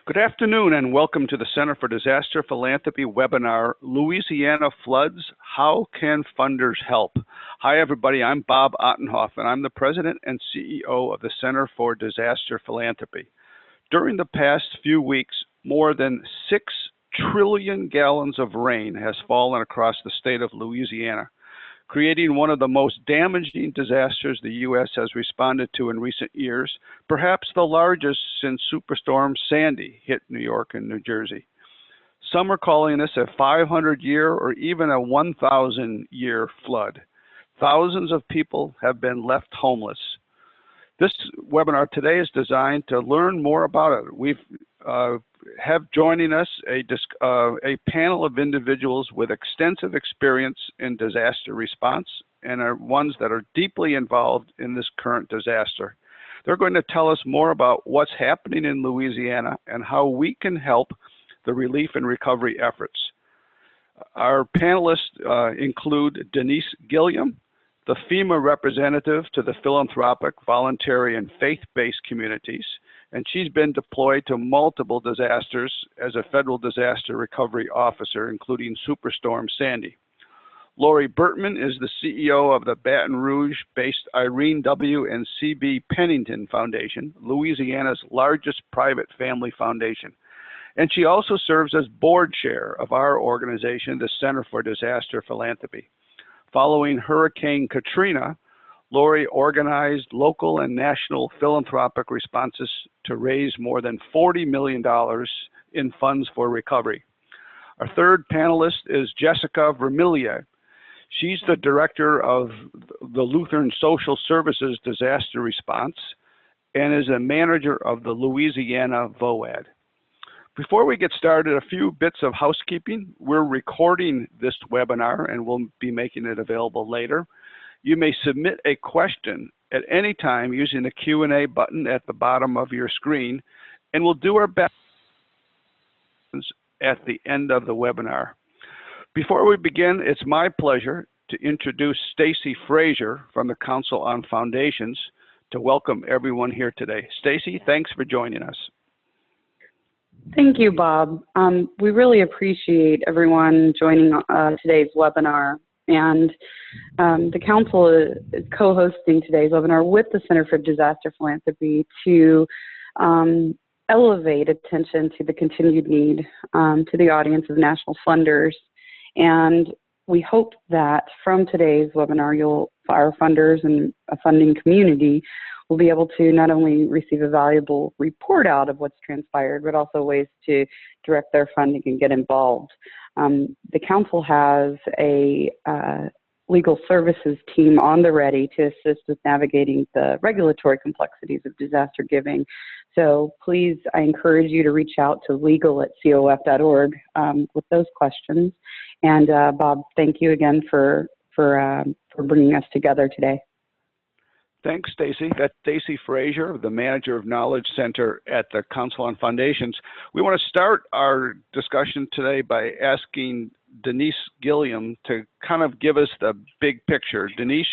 Good afternoon and welcome to the Center for Disaster Philanthropy webinar, Louisiana Floods, How Can Funders Help? Hi everybody, I'm Bob Ottenhoff and I'm the President and CEO of the Center for Disaster Philanthropy. During the past few weeks, more than 6 trillion gallons of rain has fallen across the state of Louisiana, creating one of the most damaging disasters the U.S. has responded to in recent years, perhaps the largest since Superstorm Sandy hit New York and New Jersey. Some are calling this a 500-year or even a 1,000-year flood. Thousands of people have been left homeless. This webinar today is designed to learn more about it. We've have joining us a panel of individuals with extensive experience in disaster response and are ones that are deeply involved in this current disaster. They're going to tell us more about what's happening in Louisiana and how we can help the relief and recovery efforts. Our panelists include Denise Gilliam, the FEMA representative to the philanthropic, voluntary, and faith-based communities, and she's been deployed to multiple disasters as a federal disaster recovery officer, including Superstorm Sandy. Lori Bertman is the CEO of the Baton Rouge-based Irene W. and C.B. Pennington Foundation, Louisiana's largest private family foundation. And she also serves as board chair of our organization, the Center for Disaster Philanthropy. Following Hurricane Katrina, Lori organized local and national philanthropic responses to raise more than $40 million in funds for recovery. Our third panelist is Jessica Vermillier. She's the director of the Lutheran Social Services Disaster Response and is a manager of the Louisiana VOAD. Before we get started, a few bits of housekeeping. We're recording this webinar and we'll be making it available later. You may submit a question at any time using the Q&A button at the bottom of your screen, and we'll do our best at the end of the webinar. Before we begin, it's my pleasure to introduce Stacy Frazier from the Council on Foundations to welcome everyone here today. Stacy, thanks for joining us. Thank you, Bob. We really appreciate everyone joining today's webinar. And the Council is co-hosting today's webinar with the Center for Disaster Philanthropy to elevate attention to the continued need to the audience of national funders. And we hope that from today's webinar, our funders and a funding community will be able to not only receive a valuable report out of what's transpired, but also ways to direct their funding and get involved. The Council has a legal services team on the ready to assist with navigating the regulatory complexities of disaster giving. So please, I encourage you to reach out to legal@cof.org with those questions. And Bob, thank you again for bringing us together today. Thanks, Stacy. That's Stacy Frazier, the Manager of Knowledge Center at the Council on Foundations. We want to start our discussion today by asking Denise Gilliam to kind of give us the big picture. Denise,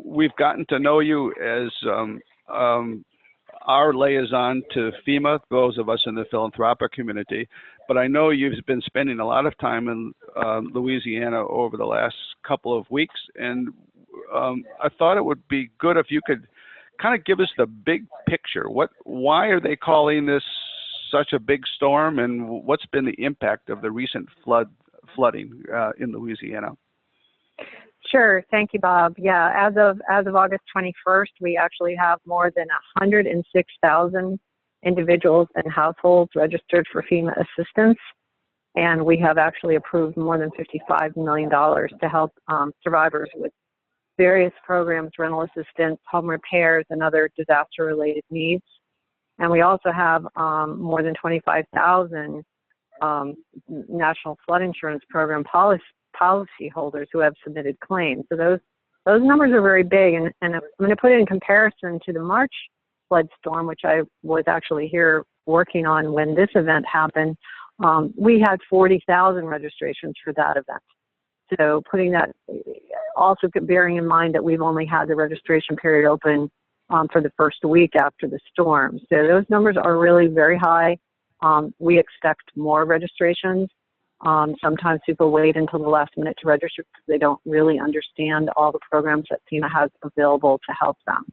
we've gotten to know you as our liaison to FEMA, those of us in the philanthropic community, but I know you've been spending a lot of time in Louisiana over the last couple of weeks, and I thought it would be good if you could kind of give us the big picture. Why are they calling this such a big storm, and what's been the impact of the recent flooding in Louisiana? Sure, thank you, Bob. Yeah, as of August 21st, we actually have more than 106,000 individuals and households registered for FEMA assistance, and we have actually approved more than $55 million to help survivors with various programs, rental assistance, home repairs, and other disaster-related needs. And we also have more than 25,000 National Flood Insurance Program policy holders who have submitted claims. So those numbers are very big. And I'm going to put it in comparison to the March flood storm, which I was actually here working on when this event happened. We had 40,000 registrations for that event. So putting that, also bearing in mind that we've only had the registration period open for the first week after the storm. So those numbers are really very high. We expect more registrations. Sometimes people wait until the last minute to register because they don't really understand all the programs that FEMA has available to help them.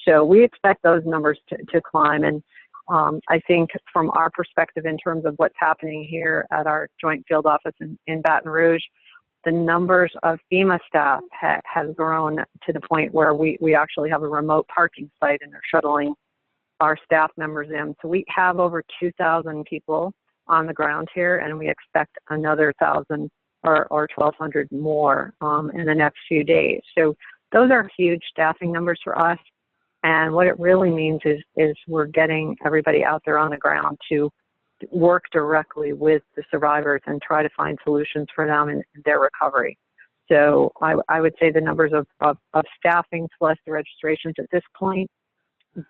So we expect those numbers to climb. And I think from our perspective in terms of what's happening here at our joint field office in Baton Rouge, the numbers of FEMA staff has grown to the point where we actually have a remote parking site and they're shuttling our staff members in. So we have over 2,000 people on the ground here, and we expect another 1,000 or 1,200 more in the next few days. So those are huge staffing numbers for us. And what it really means is we're getting everybody out there on the ground to work directly with the survivors and try to find solutions for them in their recovery. So I would say the numbers of staffing plus the registrations at this point,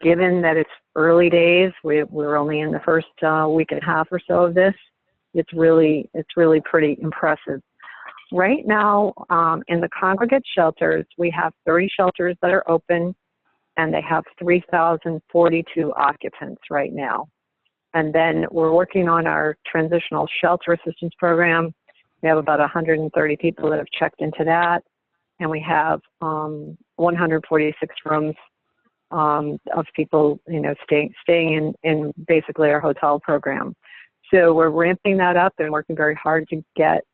given that it's early days, we're only in the first week and a half or so of this, it's really pretty impressive. Right now, in the congregate shelters, we have 30 shelters that are open, and they have 3,042 occupants right now. And then we're working on our transitional shelter assistance program. We have about 130 people that have checked into that, and we have 146 rooms of people, staying in basically our hotel program. So we're ramping that up and working very hard to get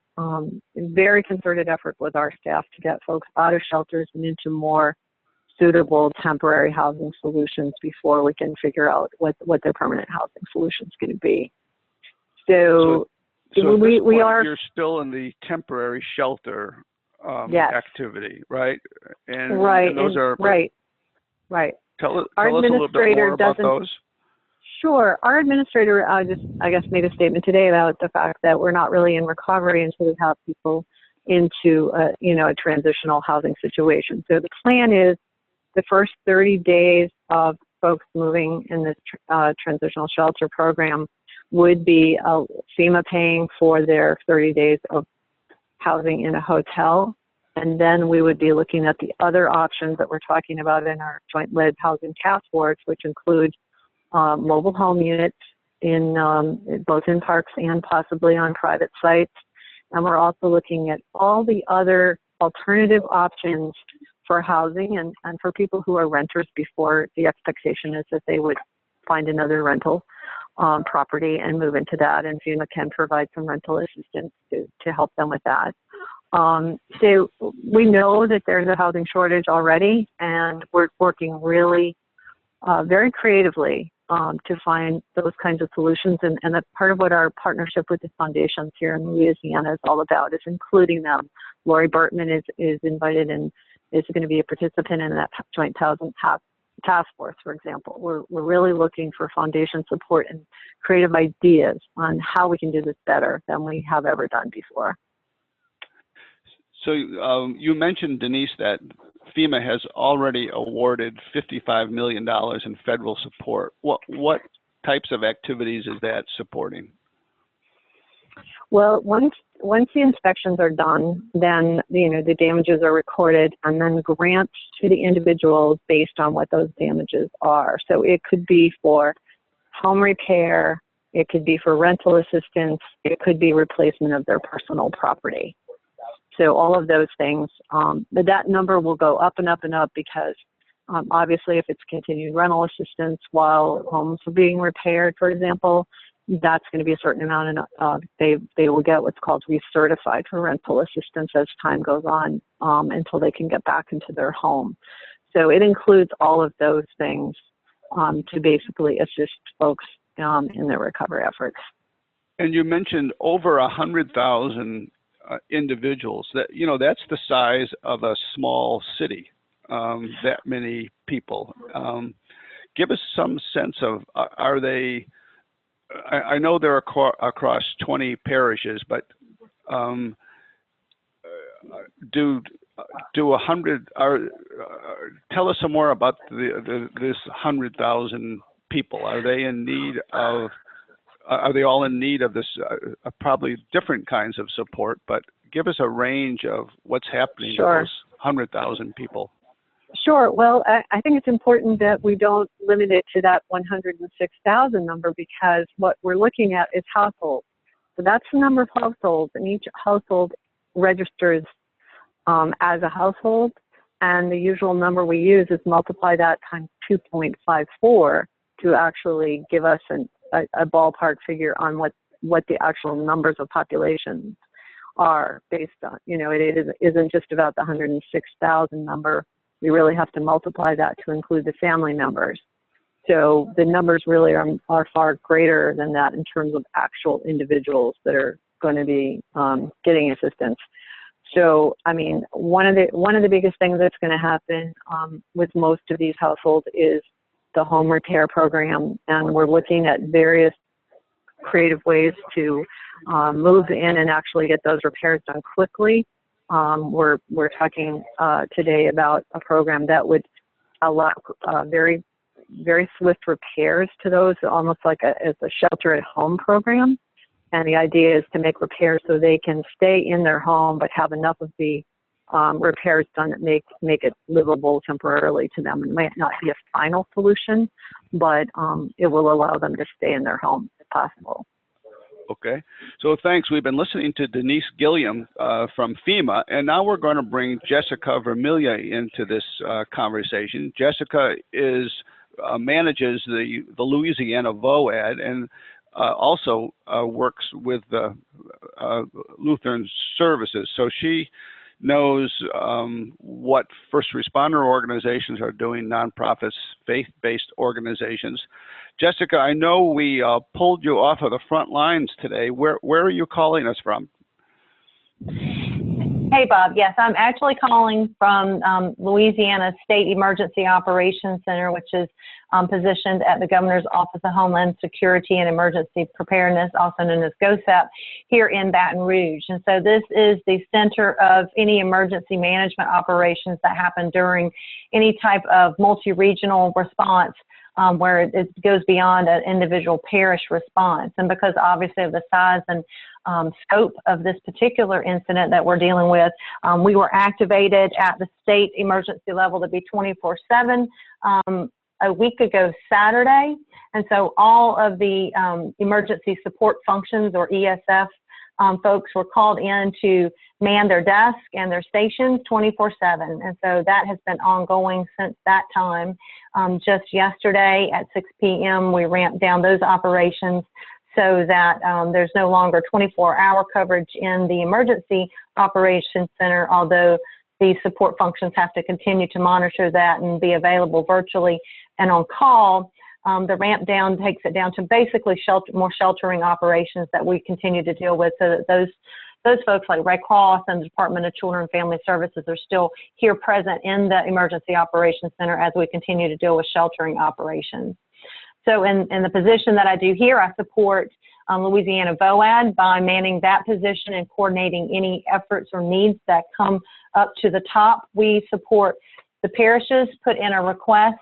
very concerted effort with our staff to get folks out of shelters and into more suitable temporary housing solutions before we can figure out what their permanent housing solution is going to be. So we are. You're still in the temporary shelter yes. activity, right? And, right. And those are right. Tell us a little bit more about those. Sure. Our administrator I guess made a statement today about the fact that we're not really in recovery until we have people into a transitional housing situation. So the plan is the first 30 days of folks moving in this transitional shelter program would be FEMA paying for their 30 days of housing in a hotel. And then we would be looking at the other options that we're talking about in our joint-led housing task force, which include mobile home units in both in parks and possibly on private sites. And we're also looking at all the other alternative options for housing and for people who are renters before the expectation is that they would find another rental property and move into that. And FEMA can provide some rental assistance to help them with that. So we know that there's a housing shortage already, and we're working really very creatively to find those kinds of solutions. And that's part of what our partnership with the foundations here in Louisiana is all about, is including them. Lori Bertman is invited and is going to be a participant in that joint housing task force, for example. We're really looking for foundation support and creative ideas on how we can do this better than we have ever done before. So you mentioned, Denise, that FEMA has already awarded $55 million in federal support. What types of activities is that supporting? Well, once the inspections are done, then the damages are recorded, and then grants to the individuals based on what those damages are. So it could be for home repair, it could be for rental assistance, it could be replacement of their personal property. So all of those things, but that number will go up and up and up because obviously if it's continued rental assistance while homes are being repaired, for example, that's going to be a certain amount, and they will get what's called recertified for rental assistance as time goes on until they can get back into their home. So it includes all of those things to basically assist folks in their recovery efforts. And you mentioned over 100,000 individuals. That's the size of a small city. That many people. Give us some sense of are they? I know they're across 20 parishes, but do 100? Tell us some more about this 100,000 people. Are they in need of? Are they all in need of this? Probably different kinds of support, but give us a range of what's happening to those 100,000 people. Sure. Well, I think it's important that we don't limit it to that 106,000 number, because what we're looking at is households. So that's the number of households, and each household registers as a household. And the usual number we use is multiply that times 2.54 to actually give us a ballpark figure on what the actual numbers of populations are based on. You know, it isn't just about the 106,000 number. We really have to multiply that to include the family members. So the numbers really are far greater than that in terms of actual individuals that are going to be getting assistance. So, I mean, one of the biggest things that's going to happen with most of these households is the home repair program, and we're looking at various creative ways to move in and actually get those repairs done quickly. We're talking today about a program that would allow very swift repairs to those, almost like as a shelter-at-home program. And the idea is to make repairs so they can stay in their home but have enough of the repairs done that make it livable temporarily to them. It might not be a final solution, but it will allow them to stay in their home if possible. Okay, so thanks. We've been listening to Denise Gilliam from FEMA, and now we're going to bring Jessica Vermiglia into this conversation. Jessica manages the Louisiana VOAD, and also works with the Lutheran Services. So she knows what first responder organizations are doing, nonprofits, faith-based organizations. Jessica, I know we pulled you off of the front lines today. Where are you calling us from? Hey, Bob. Yes, I'm actually calling from Louisiana State Emergency Operations Center, which is positioned at the Governor's Office of Homeland Security and Emergency Preparedness, also known as GOSEP, here in Baton Rouge. And so this is the center of any emergency management operations that happen during any type of multi-regional response, where it goes beyond an individual parish response. And because obviously of the size and scope of this particular incident that we're dealing with, we were activated at the state emergency level to be 24/7 a week ago Saturday. And so all of the emergency support functions, or ESF folks, were called in to man their desk and their stations 24/7. And so that has been ongoing since that time. Just yesterday at 6 p.m., we ramped down those operations so that there's no longer 24-hour coverage in the Emergency Operations Center, although the support functions have to continue to monitor that and be available virtually and on call. The ramp down takes it down to basically more sheltering operations that we continue to deal with, so that those folks like Red Cross and the Department of Children and Family Services are still here present in the Emergency Operations Center as we continue to deal with sheltering operations. So in the position that I do here, I support Louisiana VOAD by manning that position and coordinating any efforts or needs that come up to the top. We support the parishes, put in a request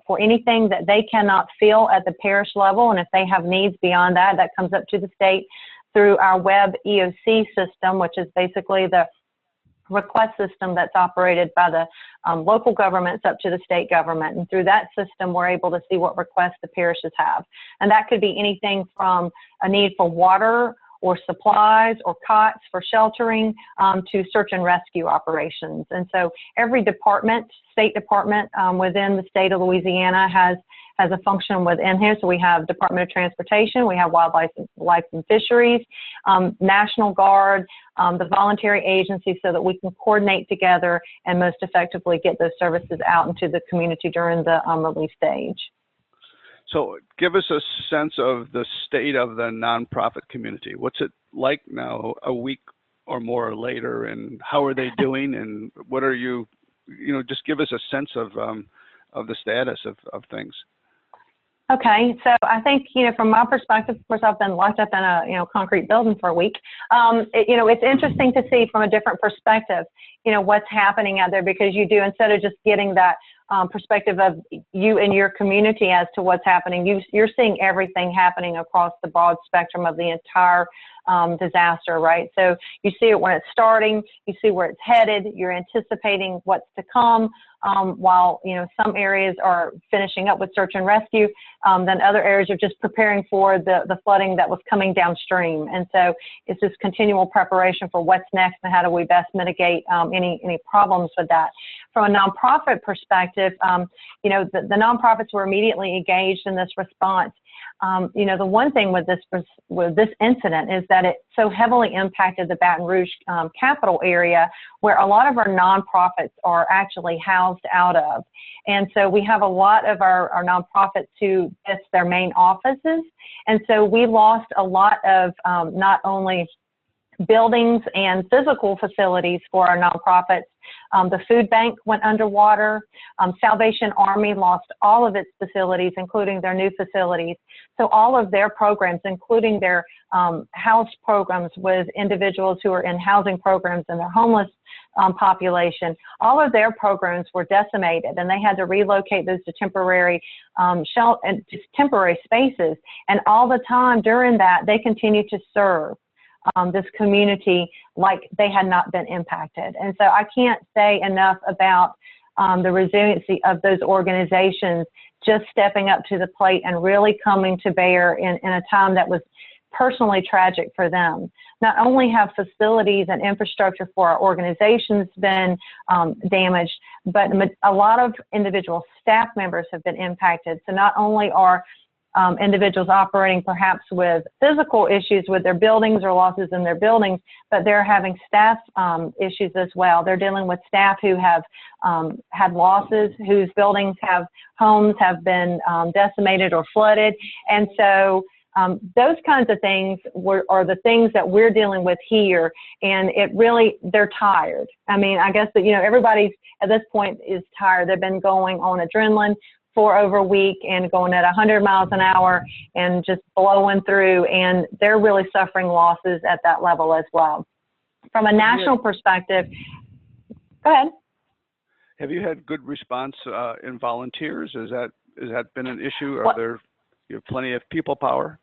for anything that they cannot fill at the parish level, and if they have needs beyond that, that comes up to the state through our web EOC system, which is basically the request system that's operated by the local governments up to the state government. And through that system, we're able to see what requests the parishes have. And that could be anything from a need for water or supplies or cots for sheltering to search and rescue operations. And so every department, state department within the state of Louisiana has a function within here. So we have Department of Transportation, we have Wildlife and Fisheries, National Guard, the voluntary agencies, so that we can coordinate together and most effectively get those services out into the community during the relief stage. So give us a sense of the state of the nonprofit community. What's it like now, a week or more later, and how are they doing, and what are you just give us a sense of the status of things. Okay, so I think, from my perspective, of course, I've been locked up in a, concrete building for a week. It's interesting to see from a different perspective, what's happening out there, because you do, instead of just getting that perspective of you and your community as to what's happening. You're seeing everything happening across the broad spectrum of the entire disaster, right? So you see it when it's starting, you see where it's headed, you're anticipating what's to come, while, you know, some areas are finishing up with search and rescue, then other areas are just preparing for the flooding that was coming downstream. And so it's this continual preparation for what's next and how do we best mitigate any problems with that. From a nonprofit perspective, you know, the nonprofits were immediately engaged in this response. You know, the one thing with this incident is that it so heavily impacted the Baton Rouge capital area, where a lot of our nonprofits are actually housed out of. And so we have a lot of our nonprofits who miss their main offices. And so we lost a lot of not only buildings and physical facilities for our nonprofits. The food bank went underwater. Salvation Army lost all of its facilities, including their new facilities. So all of their programs, including their house programs with individuals who are in housing programs and their homeless population, all of their programs were decimated, and they had to relocate those to temporary temporary spaces. And all the time during that, they continued to serve this community like they had not been impacted. And so I can't say enough about the resiliency of those organizations just stepping up to the plate and really coming to bear in a time that was personally tragic for them. Not only have facilities and infrastructure for our organizations been damaged, but a lot of individual staff members have been impacted. So not only are individuals operating perhaps with physical issues with their buildings or losses in their buildings, but they're having staff issues as well. They're dealing with staff who have had losses, whose buildings homes have been decimated or flooded. And so those kinds of things are the things that we're dealing with here. And it really, they're tired. I mean, I guess that, you know, everybody at this point is tired. They've been going on adrenaline for over a week and going at 100 miles an hour and just blowing through, and they're really suffering losses at that level as well. From a national perspective, go ahead. Have you had good response in volunteers? Has that been an issue? Are you have plenty of people power?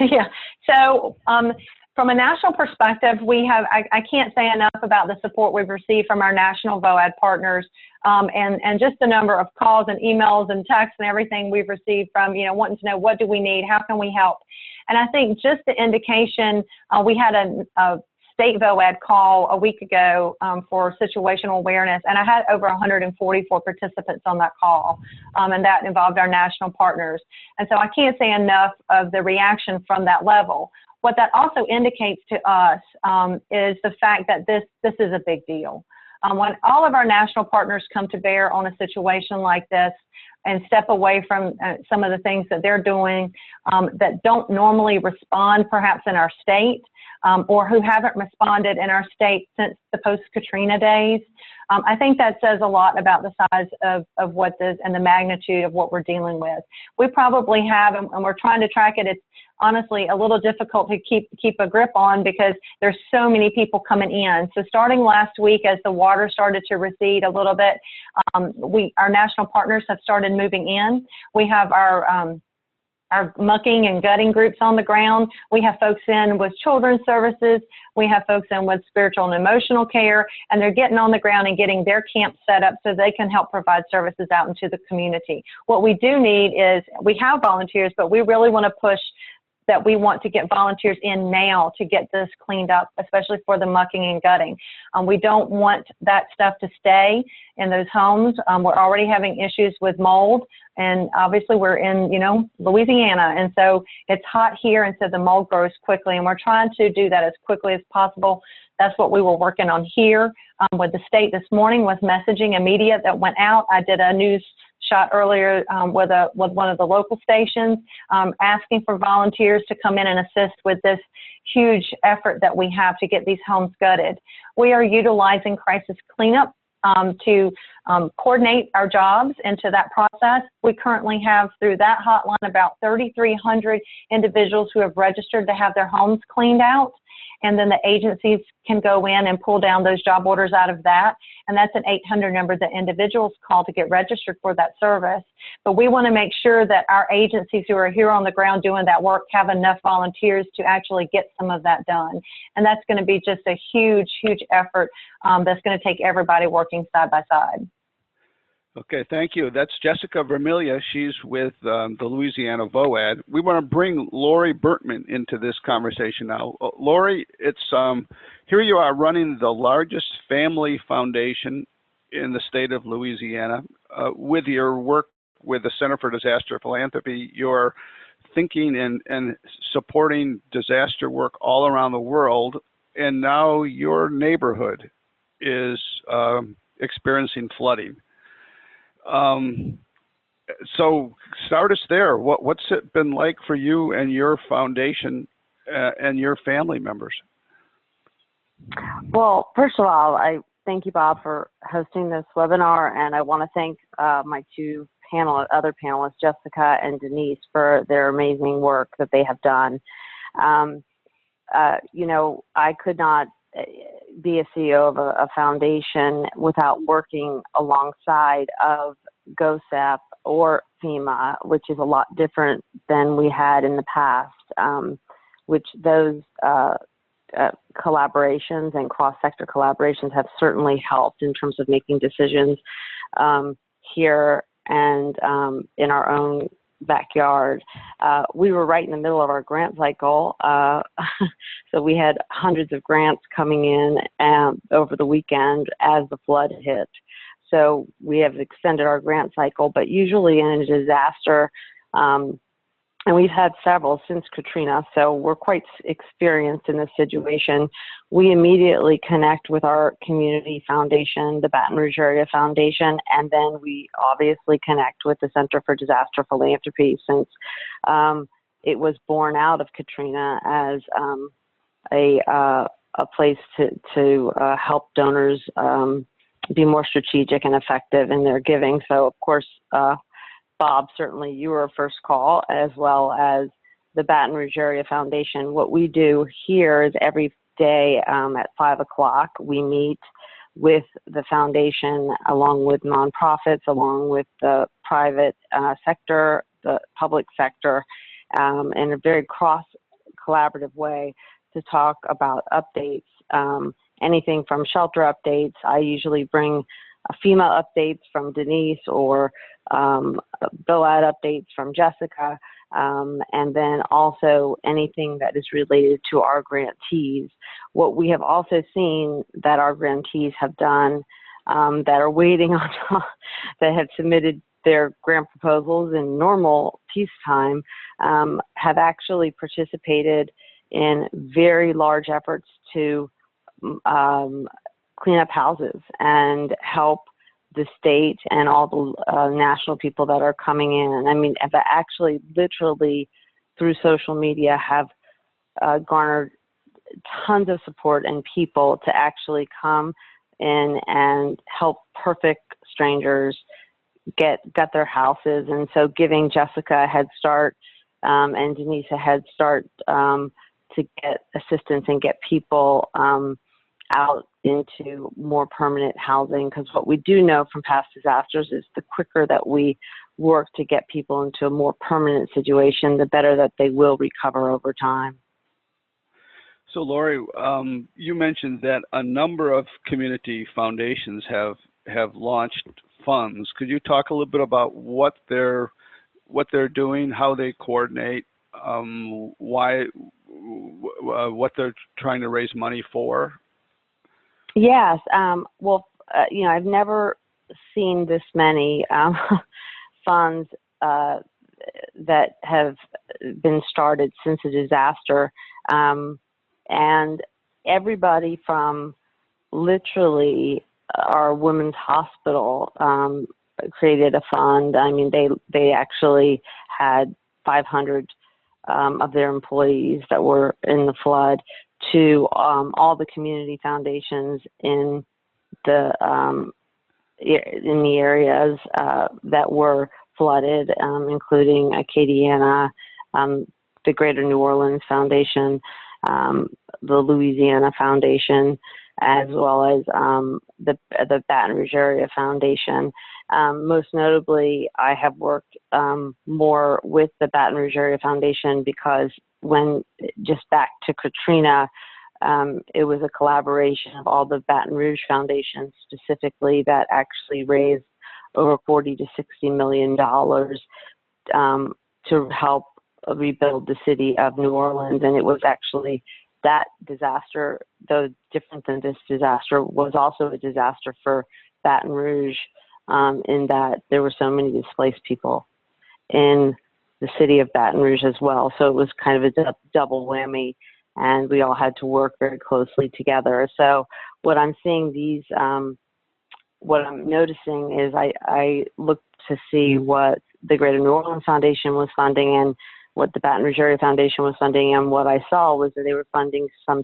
Yeah. So from a national perspective, we have, I can't say enough about the support we've received from our national VOAD partners, and just the number of calls and emails and texts and everything we've received from, you know, wanting to know what do we need, how can we help. And I think just the indication, we had a state VOAD call a week ago for situational awareness, and I had over 144 participants on that call, and that involved our national partners. And so I can't say enough of the reaction from that level. What that also indicates to us is the fact that this is a big deal. When all of our national partners come to bear on a situation like this and step away from some of the things that they're doing that don't normally respond perhaps in our state, or who haven't responded in our state since the post-Katrina days, I think that says a lot about the size of what this and the magnitude of what we're dealing with. We probably have, and we're trying to track it, it's honestly a little difficult to keep a grip on because there's so many people coming in. So starting last week, as the water started to recede a little bit, our national partners have started moving in. We have our mucking and gutting groups on the ground. We have folks in with children's services. We have folks in with spiritual and emotional care, and they're getting on the ground and getting their camp set up so they can help provide services out into the community. What we do need is, we have volunteers, but we really want to push that we want to get volunteers in now to get this cleaned up, especially for the mucking and gutting. We don't want that stuff to stay in those homes. We're already having issues with mold, and obviously we're in, you know, Louisiana, and so it's hot here, and so the mold grows quickly, and we're trying to do that as quickly as possible. That's what we were working on here with the state this morning, with messaging and media that went out. I did a news shot earlier with one of the local stations, asking for volunteers to come in and assist with this huge effort that we have to get these homes gutted. We are utilizing crisis cleanup to coordinate our jobs into that process. We currently have, through that hotline, about 3,300 individuals who have registered to have their homes cleaned out. and then the agencies can go in and pull down those job orders out of that. And that's an 800 number that individuals call to get registered for that service. But we want to make sure that our agencies who are here on the ground doing that work have enough volunteers to actually get some of that done. And that's going to be just a huge, huge effort that's going to take everybody working side by side. Okay, thank you. That's Jessica Vermilia. She's with the Louisiana VOAD. We want to bring Lori Bertman into this conversation now. Lori, it's here you are running the largest family foundation in the state of Louisiana. With your work with the Center for Disaster Philanthropy, you're thinking and supporting disaster work all around the world, and now your neighborhood is experiencing flooding. So start us there. What's it been like for you and your foundation and your family members? Well, first of all, I thank you, Bob, for hosting this webinar, and I want to thank my two other panelists, Jessica and Denise, for their amazing work that they have done. You know, I could not be a CEO of a foundation without working alongside of GOSEP or FEMA, which is a lot different than we had in the past, which those collaborations and cross-sector collaborations have certainly helped in terms of making decisions here and in our own backyard. We were right in the middle of our grant cycle, so we had hundreds of grants coming in over the weekend as the flood hit. So we have extended our grant cycle, but usually in a disaster, and we've had several since Katrina, so we're quite experienced in this situation. We immediately connect with our community foundation, the Baton Rouge Area Foundation, and then we obviously connect with the Center for Disaster Philanthropy, since it was born out of Katrina as a place to help donors be more strategic and effective in their giving. So, of course, Bob, certainly you were first call, as well as the Baton Rouge Area Foundation. What we do here is every day at 5 o'clock, we meet with the foundation along with nonprofits, along with the private sector, the public sector, in a very cross-collaborative way to talk about updates, anything from shelter updates. I usually bring FEMA updates from Denise, or BOAD updates from Jessica, and then also anything that is related to our grantees. What we have also seen that our grantees have done that are waiting on, that have submitted their grant proposals in normal peacetime, have actually participated in very large efforts to clean up houses and help the state and all the national people that are coming in. I mean, actually, literally, through social media, have garnered tons of support and people to actually come in and help perfect strangers get their houses. And so, giving Jessica a head start and Denise a head start to get assistance and get people out into more permanent housing, because what we do know from past disasters is the quicker that we work to get people into a more permanent situation, the better that they will recover over time. So Lori, you mentioned that a number of community foundations have launched funds. Could you talk a little bit about what they're doing, how they coordinate, what they're trying to raise money for? Yes. Well, you know, I've never seen this many funds that have been started since a disaster. And everybody from literally our women's hospital created a fund. I mean, they actually had 500 of their employees that were in the flood, to all the community foundations in the areas that were flooded, including Acadiana, the Greater New Orleans Foundation, the Louisiana Foundation, as well as the Baton Rouge Area Foundation. Most notably, I have worked more with the Baton Rouge Area Foundation because just back to Katrina, it was a collaboration of all the Baton Rouge foundations specifically that actually raised over $40 to $60 million to help rebuild the city of New Orleans. And it was actually that disaster, though different than this disaster, was also a disaster for Baton Rouge in that there were so many displaced people in the city of Baton Rouge as well. So it was kind of a double whammy, and we all had to work very closely together. So what I'm seeing what I'm noticing is I looked to see what the Greater New Orleans Foundation was funding and what the Baton Rouge Area Foundation was funding, and what I saw was that they were funding some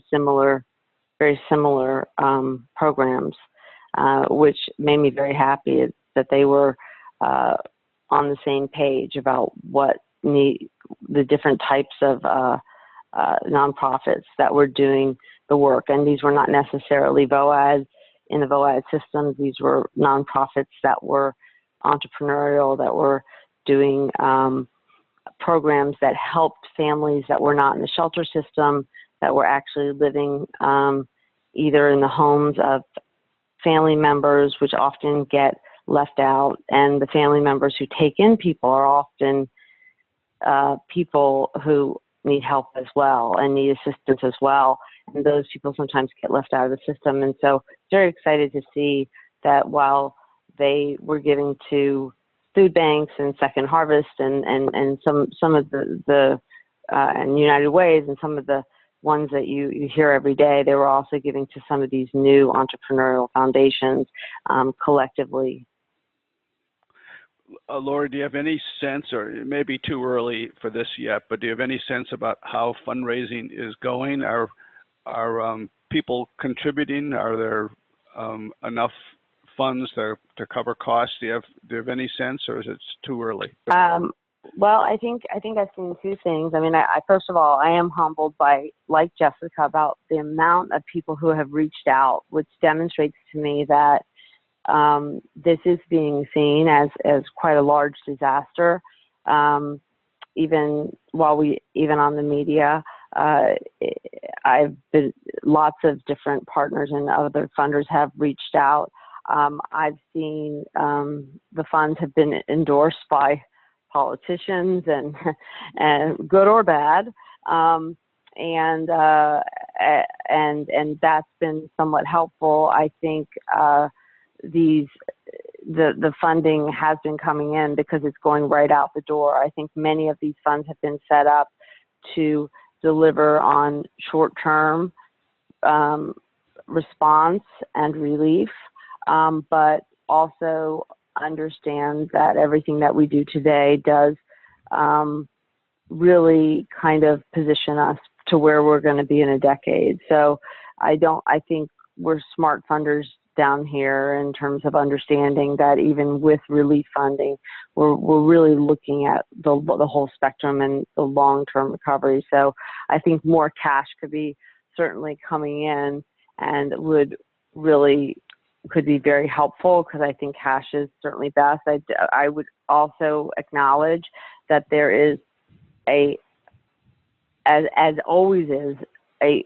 very similar programs, which made me very happy that they were on the same page about what the different types of nonprofits that were doing the work. And these were not necessarily VOADs in the VOAD systems. These were nonprofits that were entrepreneurial, that were doing programs that helped families that were not in the shelter system, that were actually living either in the homes of family members, which often get left out, and the family members who take in people are often people who need help as well and need assistance as well. And those people sometimes get left out of the system. And so very excited to see that while they were giving to food banks and Second Harvest and some of the and United Ways and some of the ones that you hear every day, they were also giving to some of these new entrepreneurial foundations collectively. Lori, do you have any sense, or it may be too early for this yet, but do you have any sense about how fundraising is going? Are people contributing? Are there enough funds to cover costs? Do you have any sense, or is it too early? Well, I think I've seen two things. I mean, I first of all, I am humbled by, like Jessica, about the amount of people who have reached out, which demonstrates to me that this is being seen as quite a large disaster. Even on the media, I've been, lots of different partners and other funders have reached out. I've seen the funds have been endorsed by politicians and good or bad, and that's been somewhat helpful. I think the funding has been coming in because it's going right out the door. I think many of these funds have been set up to deliver on short-term response and relief, but also understand that everything that we do today does really kind of position us to where we're going to be in a decade. So I think we're smart funders down here in terms of understanding that even with relief funding, we're really looking at the whole spectrum and the long-term recovery. So I think more cash could be certainly coming in and could be very helpful, because I think cash is certainly best. I would also acknowledge that there is as always is, a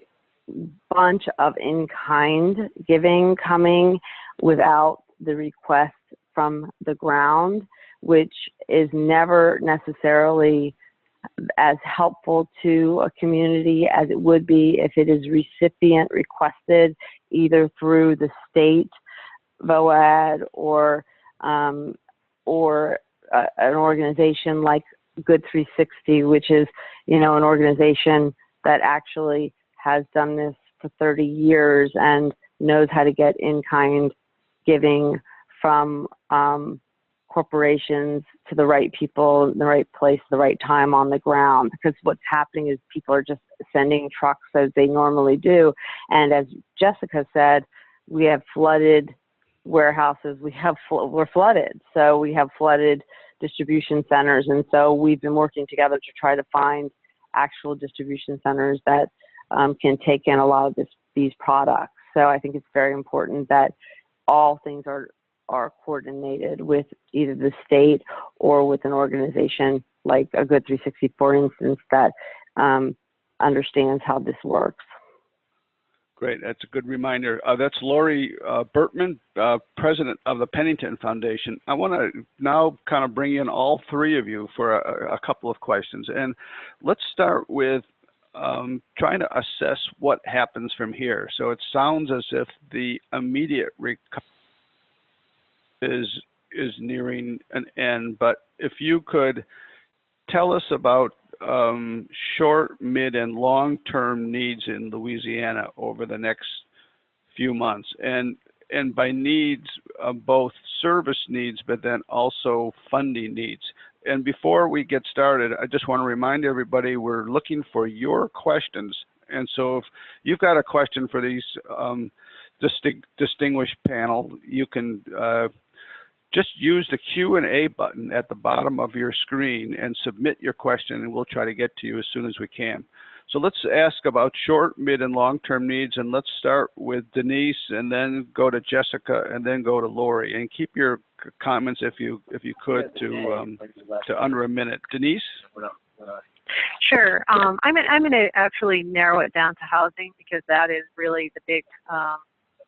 bunch of in-kind giving coming without the request from the ground, which is never necessarily as helpful to a community as it would be if it is recipient requested, either through the state VOAD or an organization like Good 360, which is, an organization that actually has done this for 30 years and knows how to get in-kind giving from corporations to the right people in the right place, the right time on the ground. Because what's happening is people are just sending trucks as they normally do. And as Jessica said, we have flooded warehouses. We're flooded. So we have flooded distribution centers. And so we've been working together to try to find actual distribution centers that can take in a lot of these products. So I think it's very important that all things are coordinated with either the state or with an organization like a Good 360, for instance, that understands how this works. Great, that's a good reminder. That's Lori Bertman, president of the Pennington Foundation. I want to now kind of bring in all three of you for a couple of questions. And let's start with trying to assess what happens from here. So it sounds as if the immediate recovery is nearing an end, but if you could tell us about short, mid, and long-term needs in Louisiana over the next few months, and by needs, both service needs, but then also funding needs. And before we get started, I just want to remind everybody we're looking for your questions. And so if you've got a question for these distinguished panel, you can just use the Q&A button at the bottom of your screen and submit your question, and we'll try to get to you as soon as we can. So let's ask about short, mid, and long-term needs, and let's start with Denise, and then go to Jessica, and then go to Lori. And keep your comments, if you could, to under a minute. Denise? Sure. I'm going to actually narrow it down to housing, because that is really the big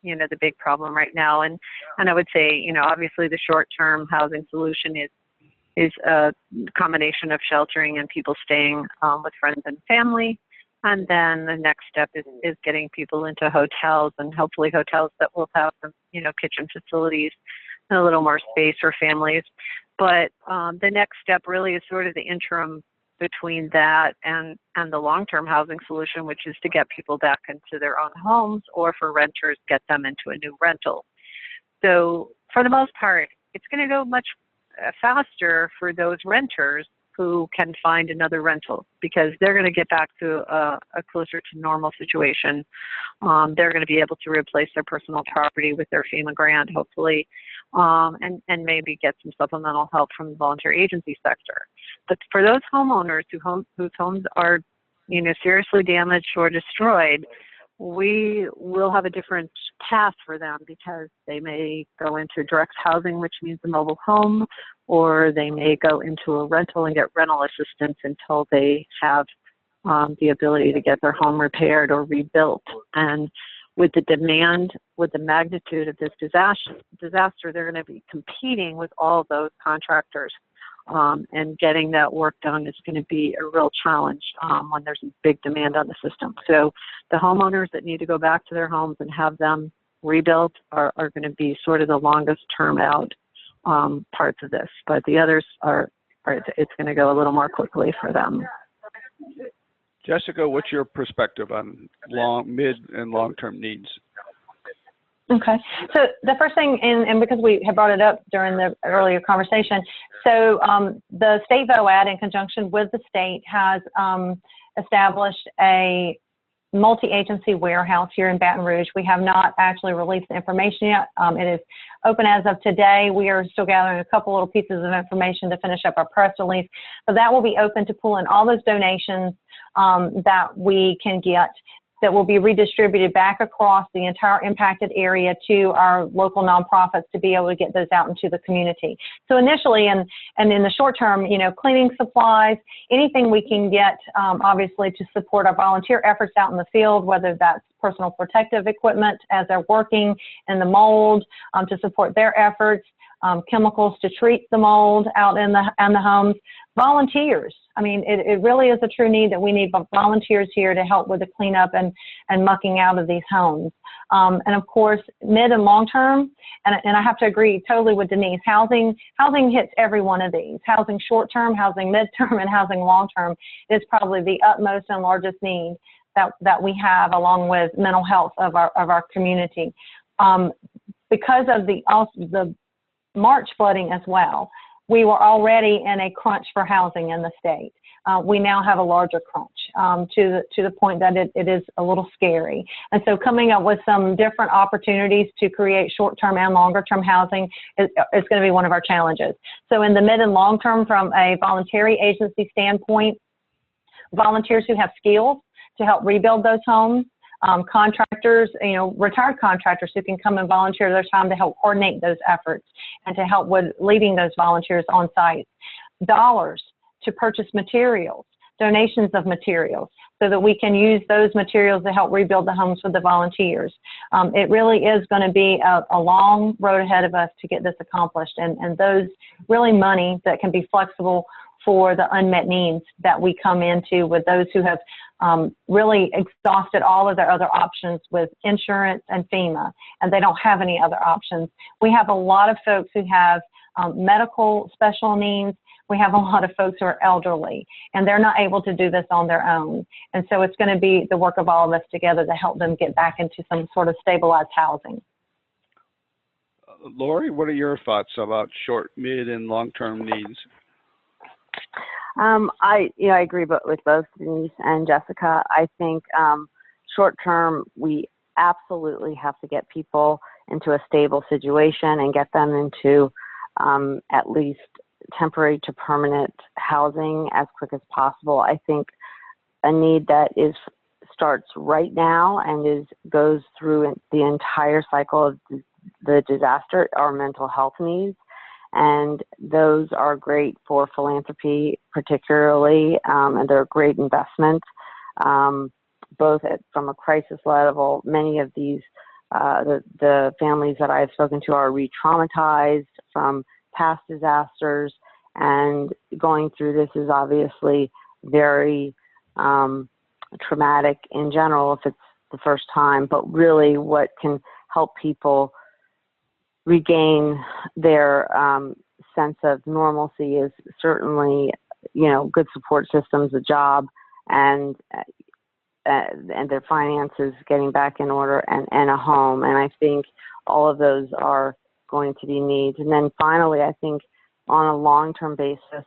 the big problem right now. And I would say, obviously the short-term housing solution is a combination of sheltering and people staying with friends and family. And then the next step is getting people into hotels, and hopefully hotels that will have some, kitchen facilities and a little more space for families. But the next step really is sort of the interim between that and the long-term housing solution, which is to get people back into their own homes, or for renters, get them into a new rental. So for the most part, it's going to go much faster for those renters who can find another rental, because they're going to get back to a closer to normal situation. They're going to be able to replace their personal property with their FEMA grant, hopefully, and maybe get some supplemental help from the voluntary agency sector. But for those homeowners whose homes are, seriously damaged or destroyed, we will have a different path for them, because they may go into direct housing, which means a mobile home, or they may go into a rental and get rental assistance until they have the ability to get their home repaired or rebuilt. And with the demand, with the magnitude of this disaster, they're going to be competing with all of those contractors. And getting that work done is going to be a real challenge when there's a big demand on the system. So the homeowners that need to go back to their homes and have them rebuilt are going to be sort of the longest term out parts of this. But the others it's going to go a little more quickly for them. Jessica, what's your perspective on mid, and long-term needs? Okay, so the first thing, and because we had brought it up during the earlier conversation, so the state VOAD, in conjunction with the state, has established a multi-agency warehouse here in Baton Rouge. We have not actually released the information yet. It is open as of today. We are still gathering a couple little pieces of information to finish up our press release, but that will be open to pull in all those donations that we can get, that will be redistributed back across the entire impacted area to our local nonprofits to be able to get those out into the community. So initially, and in the short term, cleaning supplies, anything we can get, obviously, to support our volunteer efforts out in the field, whether that's personal protective equipment as they're working in the mold, to support their efforts, chemicals to treat the mold out in the homes, volunteers. I mean, it really is a true need that we need volunteers here to help with the cleanup and mucking out of these homes. And of course, mid and long term, and I have to agree totally with Denise, housing hits every one of these. Housing short term, housing mid term, and housing long term is probably the utmost and largest need that we have, along with mental health of our community. Because of the March flooding as well, we were already in a crunch for housing in the state. We now have a larger crunch to the point that it is a little scary. And so coming up with some different opportunities to create short-term and longer-term housing is going to be one of our challenges. So in the mid and long term, from a voluntary agency standpoint, volunteers who have skills to help rebuild those homes. Contractors, retired contractors who can come and volunteer their time to help coordinate those efforts and to help with leading those volunteers on site. Dollars to purchase materials, donations of materials, so that we can use those materials to help rebuild the homes for the volunteers. It really is going to be a long road ahead of us to get this accomplished, and those really money that can be flexible for the unmet needs that we come into with those who have really exhausted all of their other options with insurance and FEMA, and they don't have any other options. We have a lot of folks who have medical special needs. We have a lot of folks who are elderly, and they're not able to do this on their own. And so it's going to be the work of all of us together to help them get back into some sort of stabilized housing. Lori, what are your thoughts about short, mid, and long-term needs? I agree with both Denise and Jessica. I think short term, we absolutely have to get people into a stable situation and get them into at least temporary to permanent housing as quick as possible. I think a need that starts right now and goes through the entire cycle of the disaster are mental health needs. And those are great for philanthropy, particularly, and they're a great investment, both from a crisis level. Many of these, the families that I've spoken to are re-traumatized from past disasters, and going through this is obviously very traumatic in general if it's the first time, but really what can help people regain their sense of normalcy is certainly, good support systems, a job, and their finances getting back in order, and a home. And I think all of those are going to be needs. And then finally, I think on a long-term basis,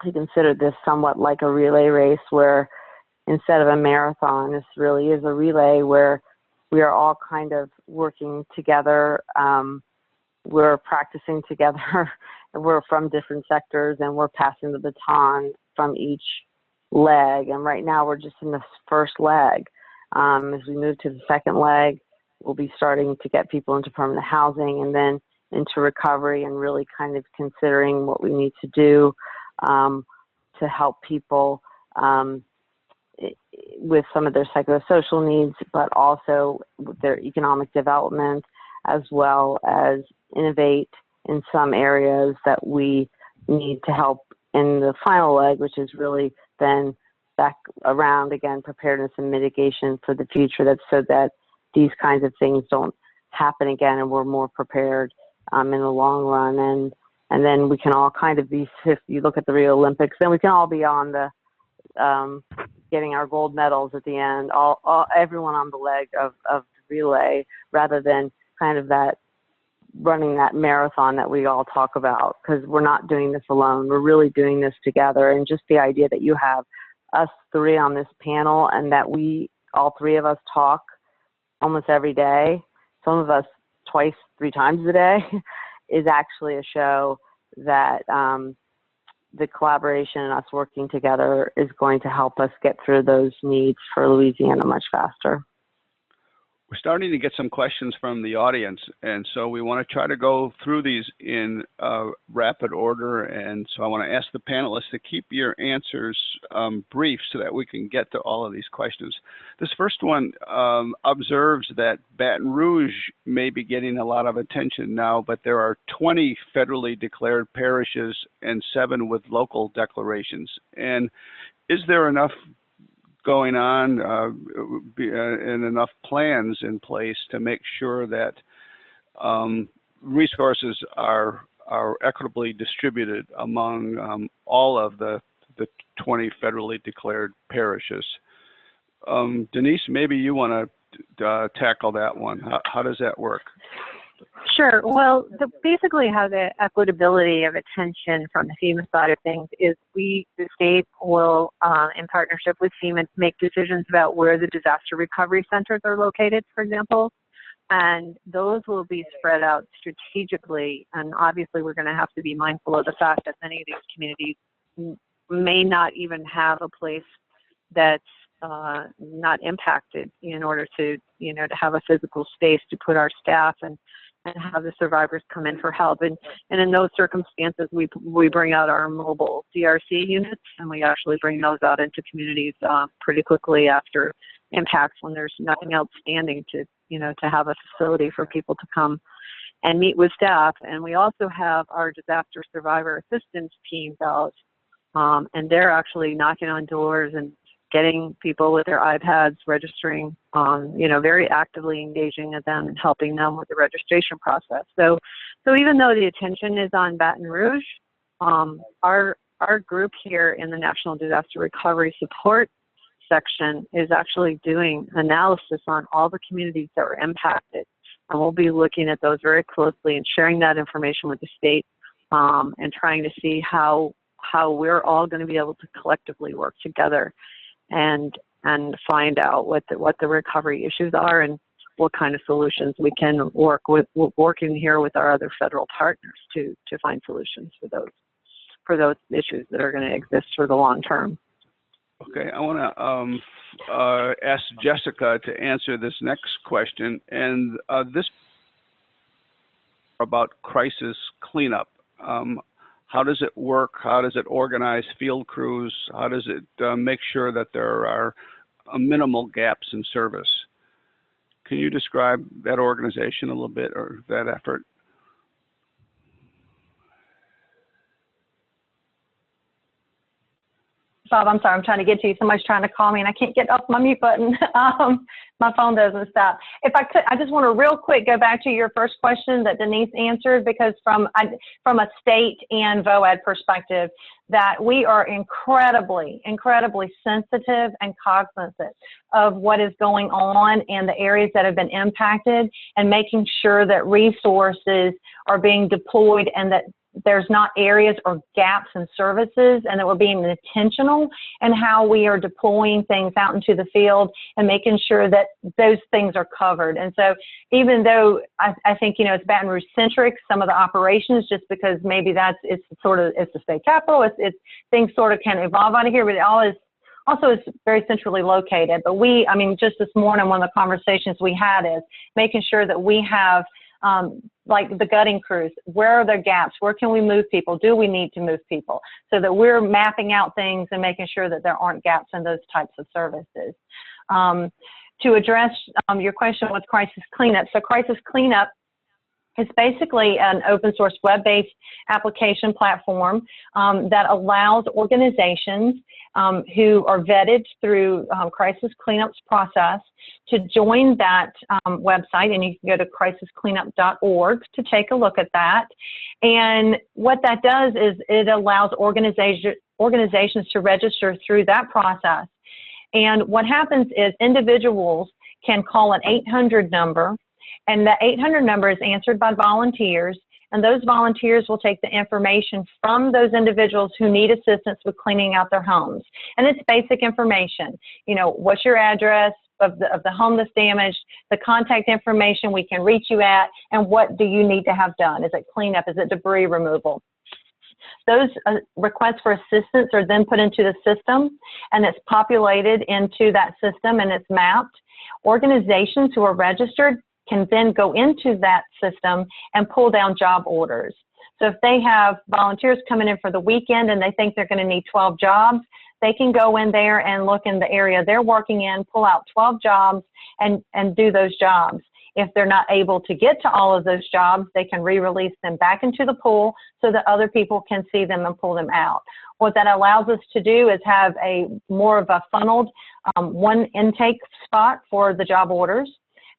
we consider this somewhat like a relay race where instead of a marathon, this really is a relay where we are all kind of working together. We're practicing together. We're from different sectors, and we're passing the baton from each leg. And right now, we're just in the first leg. As we move to the second leg, we'll be starting to get people into permanent housing and then into recovery, and really kind of considering what we need to do to help people with some of their psychosocial needs, but also with their economic development, as well as innovate in some areas that we need to help in the final leg, which is really then back around again, preparedness and mitigation for the future, that's so that these kinds of things don't happen again, and we're more prepared in the long run. And then we can all kind of be, if you look at the Rio Olympics, then we can all be on the getting our gold medals at the end, everyone on the leg of the relay, rather than kind of that running that marathon that we all talk about, because we're not doing this alone. We're really doing this together. And just the idea that you have us three on this panel, and that all three of us talk almost every day, some of us twice, 3 times a day, is actually a show that the collaboration and us working together is going to help us get through those needs for Louisiana much faster. We're starting to get some questions from the audience, and so we want to try to go through these in rapid order. And so I want to ask the panelists to keep your answers brief so that we can get to all of these questions. This first one observes that Baton Rouge may be getting a lot of attention now, but there are 20 federally declared parishes and 7 with local declarations. And is there enough going on and enough plans in place to make sure that resources are equitably distributed among all of the 20 federally declared parishes? Denise, maybe you want to tackle that one. How does that work? Sure. Well, basically how the equitability of attention from the FEMA side of things is the state will, in partnership with FEMA, make decisions about where the disaster recovery centers are located, for example, and those will be spread out strategically. And obviously we're going to have to be mindful of the fact that many of these communities may not even have a place that's not impacted in order to, to have a physical space to put our staff and have the survivors come in for help. And in those circumstances, we bring out our mobile DRC units, and we actually bring those out into communities pretty quickly after impacts when there's nothing outstanding to have a facility for people to come and meet with staff. And we also have our disaster survivor assistance teams out, and they're actually knocking on doors and getting people with their iPads registering, very actively engaging with them and helping them with the registration process. So even though the attention is on Baton Rouge, our group here in the National Disaster Recovery Support section is actually doing analysis on all the communities that were impacted. And we'll be looking at those very closely and sharing that information with the state, and trying to see how we're all going to be able to collectively work together and find out what the recovery issues are and what kind of solutions we can working here with our other federal partners to find solutions for those issues that are going to exist for the long term. Okay, I want to ask Jessica to answer this next question, and this about crisis cleanup. How does it work? How does it organize field crews? How does it make sure that there are minimal gaps in service? Can you describe that organization a little bit, or that effort? Bob, I'm sorry, I'm trying to get to you. Somebody's trying to call me and I can't get off my mute button. My phone doesn't stop. If I could, I just want to real quick go back to your first question that Denise answered, because from a state and VOAD perspective, that we are incredibly sensitive and cognizant of what is going on in the areas that have been impacted, and making sure that resources are being deployed and that there's not areas or gaps in services, and that we're being intentional in how we are deploying things out into the field and making sure that those things are covered. And so even though I think, it's Baton Rouge centric, some of the operations, just because maybe it's the state capital, it's things sort of can evolve out of here, but it all is also is very centrally located. But just this morning, one of the conversations we had is making sure that we have like the gutting crews, where are there gaps? Where can we move people? Do we need to move people? So that we're mapping out things and making sure that there aren't gaps in those types of services. To address your question with crisis cleanup. So crisis cleanup is basically an open source web-based application platform that allows organizations who are vetted through crisis cleanup's process to join that website, and you can go to crisiscleanup.org to take a look at that. And what that does is it allows organizations to register through that process. And what happens is individuals can call an 800 number, and the 800 number is answered by volunteers, and those volunteers will take the information from those individuals who need assistance with cleaning out their homes. And it's basic information. What's your address of the home that's damaged, the contact information we can reach you at, and what do you need to have done? Is it cleanup? Is it debris removal? Those requests for assistance are then put into the system, and it's populated into that system, and it's mapped. Organizations who are registered can then go into that system and pull down job orders. So if they have volunteers coming in for the weekend and they think they're going to need 12 jobs, they can go in there and look in the area they're working in, pull out 12 jobs and do those jobs. If they're not able to get to all of those jobs, they can re-release them back into the pool so that other people can see them and pull them out. What that allows us to do is have more of a funneled one intake spot for the job orders.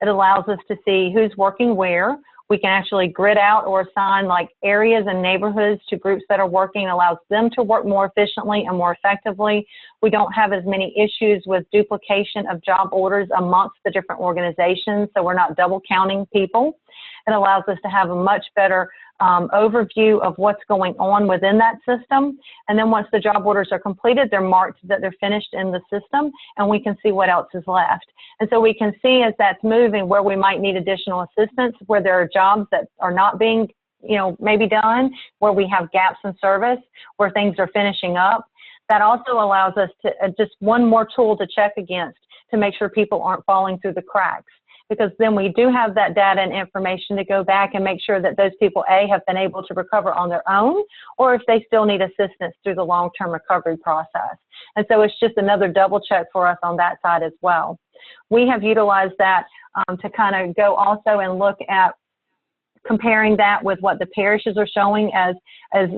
It allows us to see who's working where. We can actually grid out or assign like areas and neighborhoods to groups that are working. It allows them to work more efficiently and more effectively. We don't have as many issues with duplication of job orders amongst the different organizations, so we're not double counting people. It allows us to have a much better overview of what's going on within that system. And then once the job orders are completed, they're marked that they're finished in the system, and we can see what else is left. And so we can see as that's moving where we might need additional assistance, where there are jobs that are not being, maybe done, where we have gaps in service, where things are finishing up. that also allows us to just one more tool to check against to make sure people aren't falling through the cracks. Because then we do have that data and information to go back and make sure that those people, A, have been able to recover on their own, or if they still need assistance through the long-term recovery process. And so it's just another double check for us on that side as well. We have utilized that to kind of go also and look at comparing that with what the parishes are showing as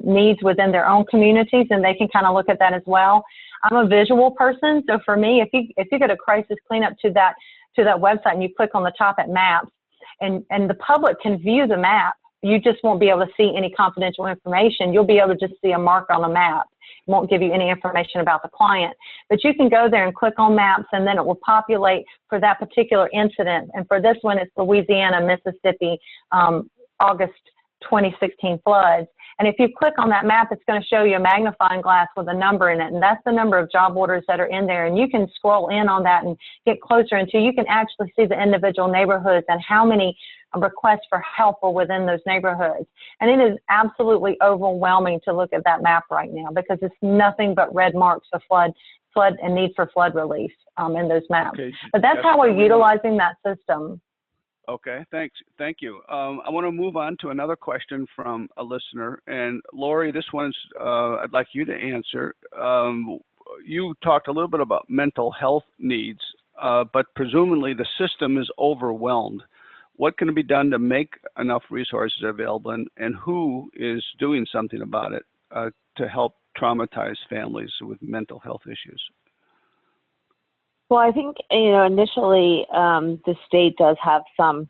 needs within their own communities, and they can kind of look at that as well. I'm a visual person, so for me, if you go to crisis cleanup to that website and you click on the top at maps, and the public can view the map, you just won't be able to see any confidential information. You'll be able to just see a mark on a map. It won't give you any information about the client. But you can go there and click on maps, and then it will populate for that particular incident. And for this one, it's Louisiana, Mississippi, August 2016 floods. And if you click on that map, it's going to show you a magnifying glass with a number in it. And that's the number of job orders that are in there. And you can scroll in on that and get closer until you can actually see the individual neighborhoods and how many requests for help are within those neighborhoods. And it is absolutely overwhelming to look at that map right now, because it's nothing but red marks of flood and need for flood relief in those maps. Okay. But that's how we're utilizing that system. Okay, thanks. Thank you. I want to move on to another question from a listener. And Lori, this one's I'd like you to answer. You talked a little bit about mental health needs, but presumably the system is overwhelmed. What can be done to make enough resources available, and who is doing something about it to help traumatize families with mental health issues? Well, I think, initially the state does have some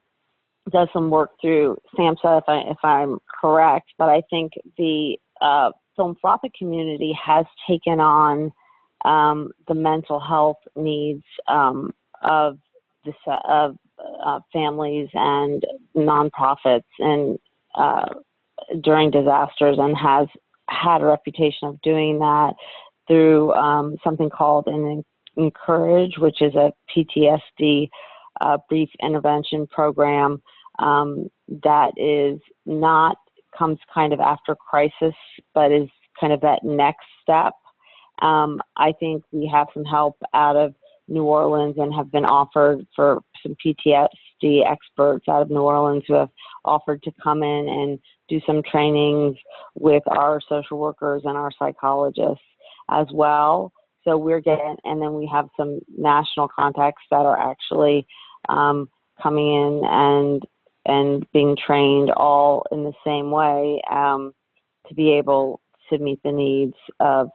work through SAMHSA, if I'm correct, but I think the philanthropic community has taken on the mental health needs of families and nonprofits and during disasters, and has had a reputation of doing that through something called an Encourage, which is a PTSD brief intervention program that is not comes kind of after crisis, but is kind of that next step. I think we have some help out of New Orleans and have been offered for some PTSD experts out of New Orleans who have offered to come in and do some trainings with our social workers and our psychologists as well. So we're getting, and then we have some national contacts that are actually coming in and being trained all in the same way to be able to meet the needs of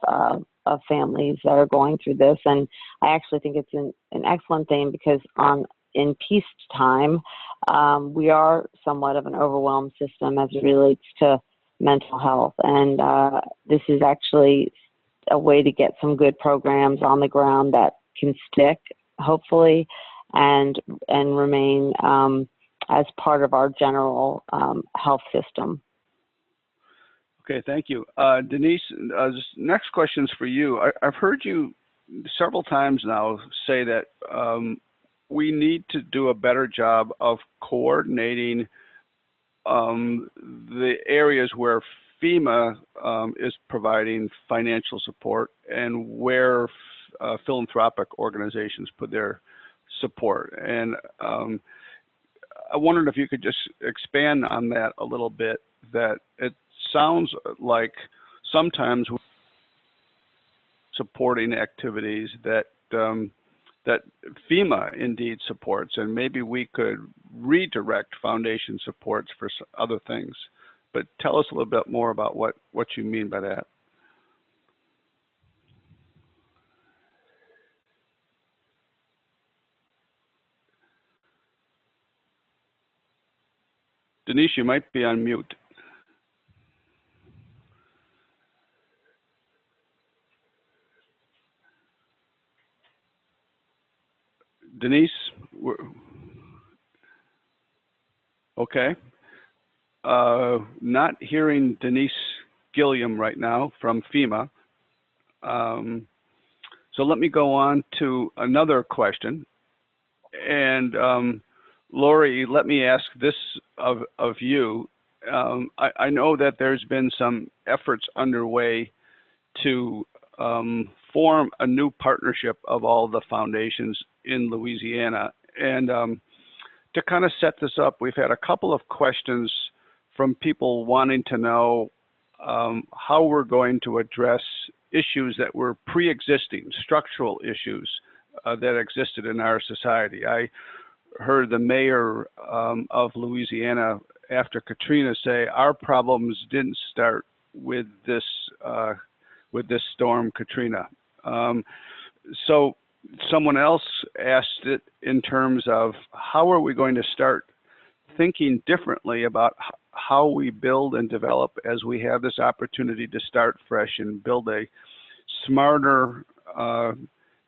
families that are going through this. And I actually think it's an excellent thing, because in peacetime, we are somewhat of an overwhelmed system as it relates to mental health. And this is actually a way to get some good programs on the ground that can stick, hopefully, and remain as part of our general health system. Okay, thank you. Denise, this next question is for you. I've heard you several times now say that we need to do a better job of coordinating the areas where FEMA is providing financial support and where philanthropic organizations put their support. And I wondered if you could just expand on that a little bit, that it sounds like sometimes supporting activities that that FEMA indeed supports, and maybe we could redirect foundation supports for other things. But tell us a little bit more about what you mean by that. Denise, you might be on mute. Denise, okay. Not hearing Denise Gilliam right now from FEMA. So let me go on to another question. And Lori, let me ask this of you. I know that there's been some efforts underway to form a new partnership of all the foundations in Louisiana. And to kind of set this up, we've had a couple of questions from people wanting to know how we're going to address issues that were pre-existing, structural issues that existed in our society. I heard the mayor of Louisiana after Katrina say, our problems didn't start with this storm Katrina. So someone else asked it in terms of how are we going to start thinking differently about how we build and develop as we have this opportunity to start fresh and build a smarter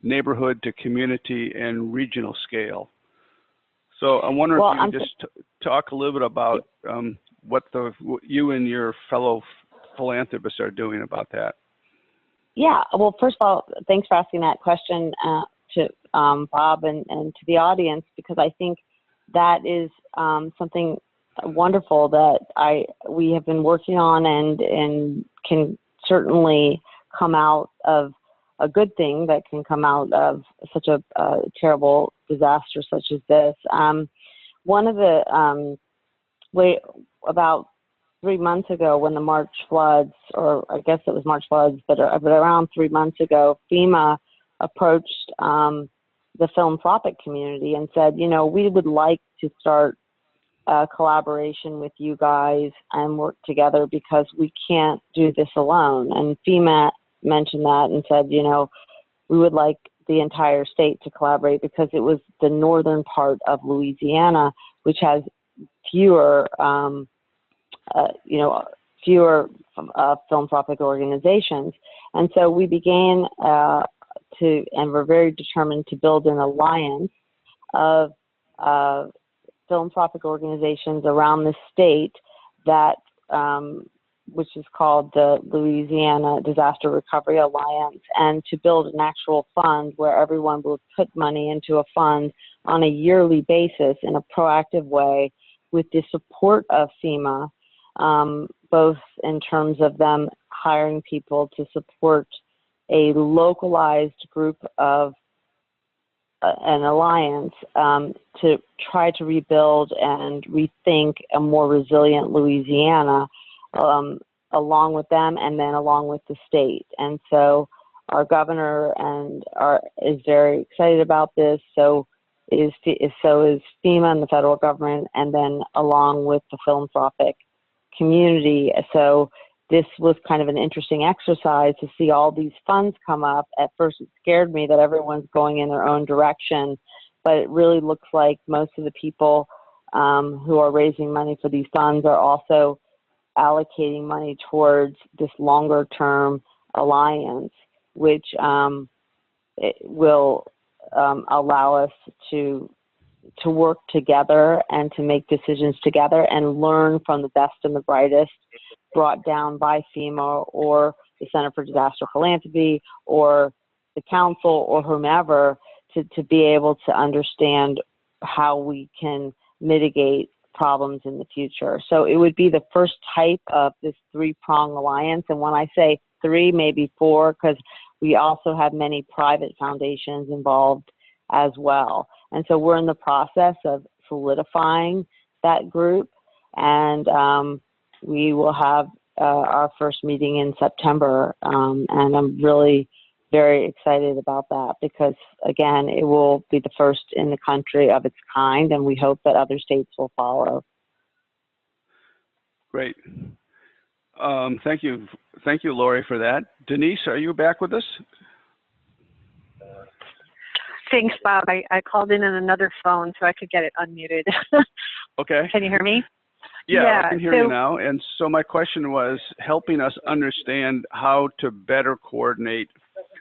neighborhood to community and regional scale. So I wonder if you could just talk a little bit about what you and your fellow philanthropists are doing about that. Yeah, well, first of all, thanks for asking that question to Bob and to the audience, because I think that is something wonderful that we have been working on and can certainly come out of a good thing that can come out of such a terrible disaster such as this. One of the about 3 months ago when the March floods, or I guess it was March floods, but around 3 months ago, FEMA approached the philanthropic community and said, you know, we would like to start a collaboration with you guys and work together because we can't do this alone. And FEMA mentioned that and said, you know, we would like the entire state to collaborate because it was the northern part of Louisiana, which has fewer philanthropic organizations. And so we began and we're very determined to build an alliance of philanthropic organizations around the state that, which is called the Louisiana Disaster Recovery Alliance, and to build an actual fund where everyone will put money into a fund on a yearly basis in a proactive way with the support of FEMA, both in terms of them hiring people to support a localized group of an alliance to try to rebuild and rethink a more resilient Louisiana along with them and then along with the state. And so our governor is very excited about this. So is FEMA and the federal government, and then along with the philanthropic community. So this was kind of an interesting exercise to see all these funds come up. At first it scared me that everyone's going in their own direction, but it really looks like most of the people who are raising money for these funds are also allocating money towards this longer term alliance, which it will allow us to work together and to make decisions together and learn from the best and the brightest brought down by FEMA or the Center for Disaster Philanthropy or the council or whomever to be able to understand how we can mitigate problems in the future. So it would be the first type of this three-prong alliance. And when I say three, maybe four, because we also have many private foundations involved as well. And so we're in the process of solidifying that group, and we will have our first meeting in September, and I'm really very excited about that because, again, it will be the first in the country of its kind, and we hope that other states will follow. Great. Thank you, Lori, for that. Denise, are you back with us? Thanks, Bob. I called in on another phone so I could get it unmuted. Okay. Can you hear me? Yeah, I can hear you now. And so my question was helping us understand how to better coordinate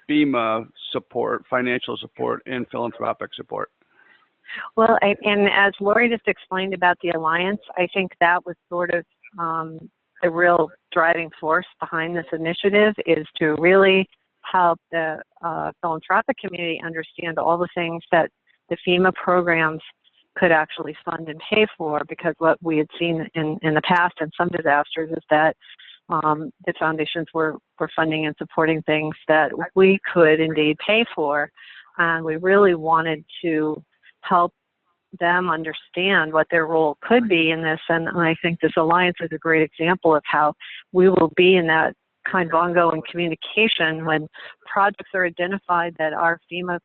FEMA support, financial support, and philanthropic support. Well, and as Lori just explained about the alliance, I think that was sort of the real driving force behind this initiative, is to really help the philanthropic community understand all the things that the FEMA programs could actually fund and pay for, because what we had seen in the past in some disasters is that the foundations were funding and supporting things that we could indeed pay for. And we really wanted to help them understand what their role could be in this. And I think this alliance is a great example of how we will be in that kind of ongoing communication when projects are identified that our FEMA,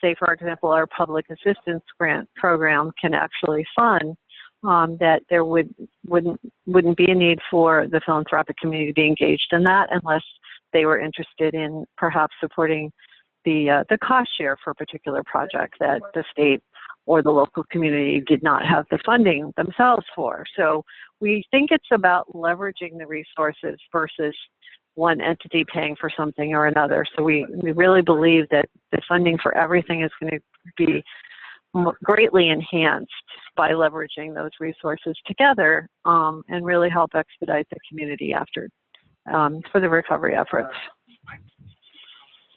say for example, our public assistance grant program can actually fund, that there wouldn't be a need for the philanthropic community to be engaged in that unless they were interested in perhaps supporting the cost share for a particular project that the state or the local community did not have the funding themselves for. So we think it's about leveraging the resources versus one entity paying for something or another. So we really believe that the funding for everything is going to be greatly enhanced by leveraging those resources together and really help expedite the community after for the recovery efforts.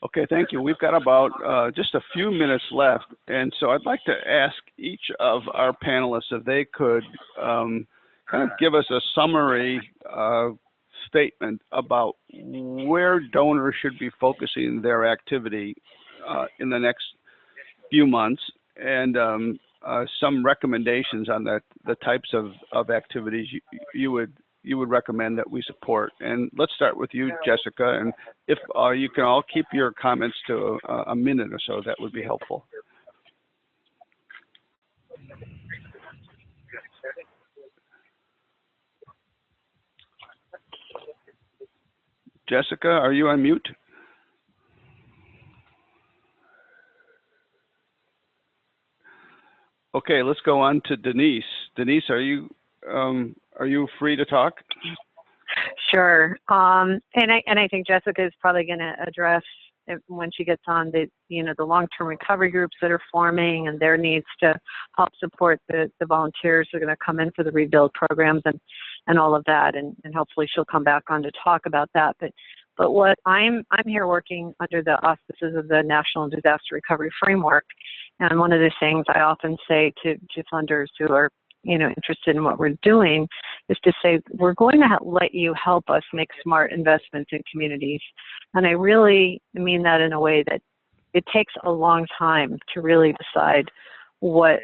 Okay, thank you. We've got about just a few minutes left, and so I'd like to ask each of our panelists if they could kind of give us a summary statement about where donors should be focusing their activity in the next few months, and some recommendations on the types of activities you would recommend that we support. And let's start with you, Jessica, and if you can all keep your comments to a minute or so, that would be helpful. Jessica, are you on mute? Okay, let's go on to Denise. Denise, are you free to talk? Sure. And I think Jessica is probably going to address when she gets on the long-term recovery groups that are forming and their needs to help support the volunteers who are going to come in for the rebuild programs and all of that. And hopefully she'll come back on to talk about that. But what I'm here working under the auspices of the National Disaster Recovery Framework. And one of the things I often say to funders who are interested in what we're doing is to say, we're going to let you help us make smart investments in communities. And I really mean that in a way that it takes a long time to really decide what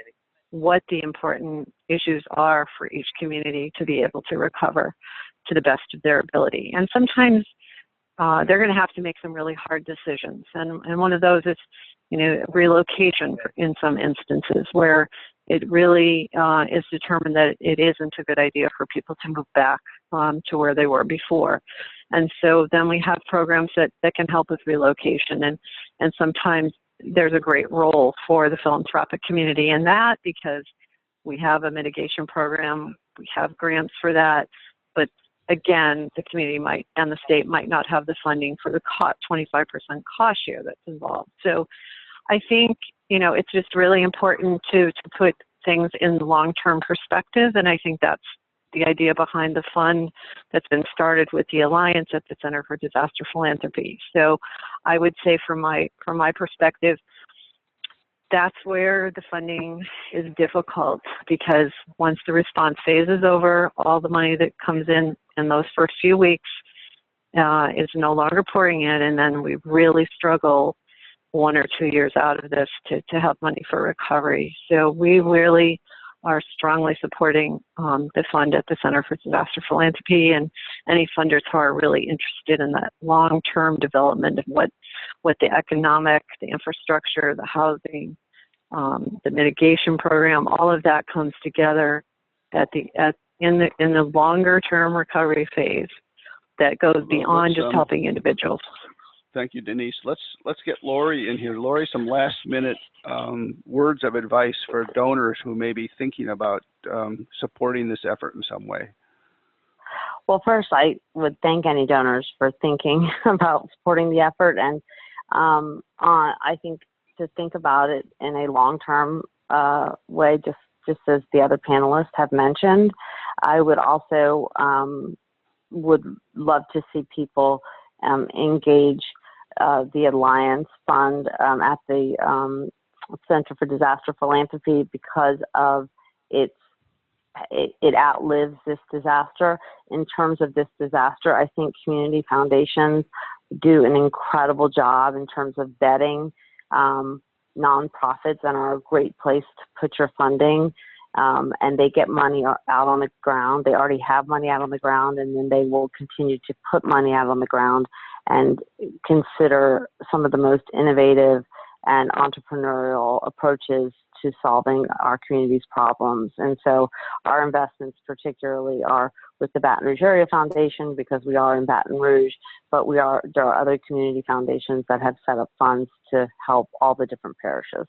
the important issues are for each community to be able to recover to the best of their ability. And sometimes they're going to have to make some really hard decisions. And one of those is, relocation in some instances where it really is determined that it isn't a good idea for people to move back to where they were before. And so then we have programs that can help with relocation. And sometimes there's a great role for the philanthropic community in that because we have a mitigation program, we have grants for that, but again, the community might and the state might not have the funding for the 25% cost share that's involved. So I think, it's just really important to put things in the long-term perspective. And I think that's the idea behind the fund that's been started with the Alliance at the Center for Disaster Philanthropy. So I would say from my perspective, that's where the funding is difficult because once the response phase is over, all the money that comes in those first few weeks is no longer pouring in, and then we really struggle 1 or 2 years out of this to have money for recovery. So we really are strongly supporting the fund at the Center for Disaster Philanthropy and any funders who are really interested in that long-term development of what the economic, the infrastructure, the housing, the mitigation program, all of that comes together in the longer-term recovery phase that goes beyond just helping individuals. Thank you, Denise. Let's get Lori in here. Lori, some last-minute words of advice for donors who may be thinking about supporting this effort in some way. Well, first, I would thank any donors for thinking about supporting the effort, and I think to think about it in a long-term way, just as the other panelists have mentioned. I would also would love to see people engage the Alliance Fund at the Center for Disaster Philanthropy because of its it outlives this disaster. In terms of this disaster, I think community foundations do an incredible job in terms of vetting nonprofits and are a great place to put your funding. And they get money out on the ground. They already have money out on the ground, and then they will continue to put money out on the ground and consider some of the most innovative and entrepreneurial approaches to solving our community's problems. And so our investments particularly are with the Baton Rouge Area Foundation, because we are in Baton Rouge, but there are other community foundations that have set up funds to help all the different parishes.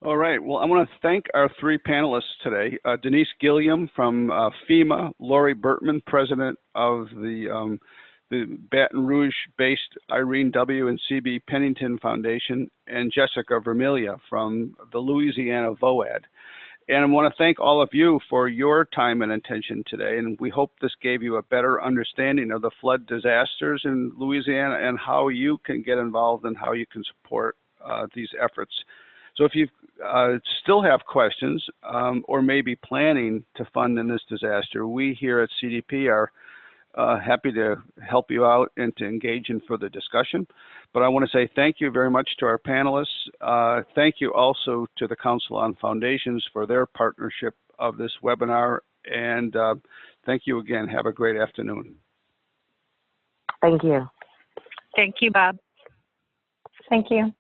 All right. Well, I want to thank our three panelists today. Denise Gilliam from FEMA, Lori Bertman, president of the Baton Rouge-based Irene W. and C.B. Pennington Foundation, and Jessica Vermilia from the Louisiana VOAD. And I want to thank all of you for your time and attention today, and we hope this gave you a better understanding of the flood disasters in Louisiana and how you can get involved and how you can support these efforts. So if you still have questions or maybe planning to fund in this disaster, we here at CDP are happy to help you out and to engage in further discussion. But I want to say thank you very much to our panelists. Thank you also to the Council on Foundations for their partnership of this webinar. And thank you again. Have a great afternoon. Thank you. Thank you, Bob. Thank you.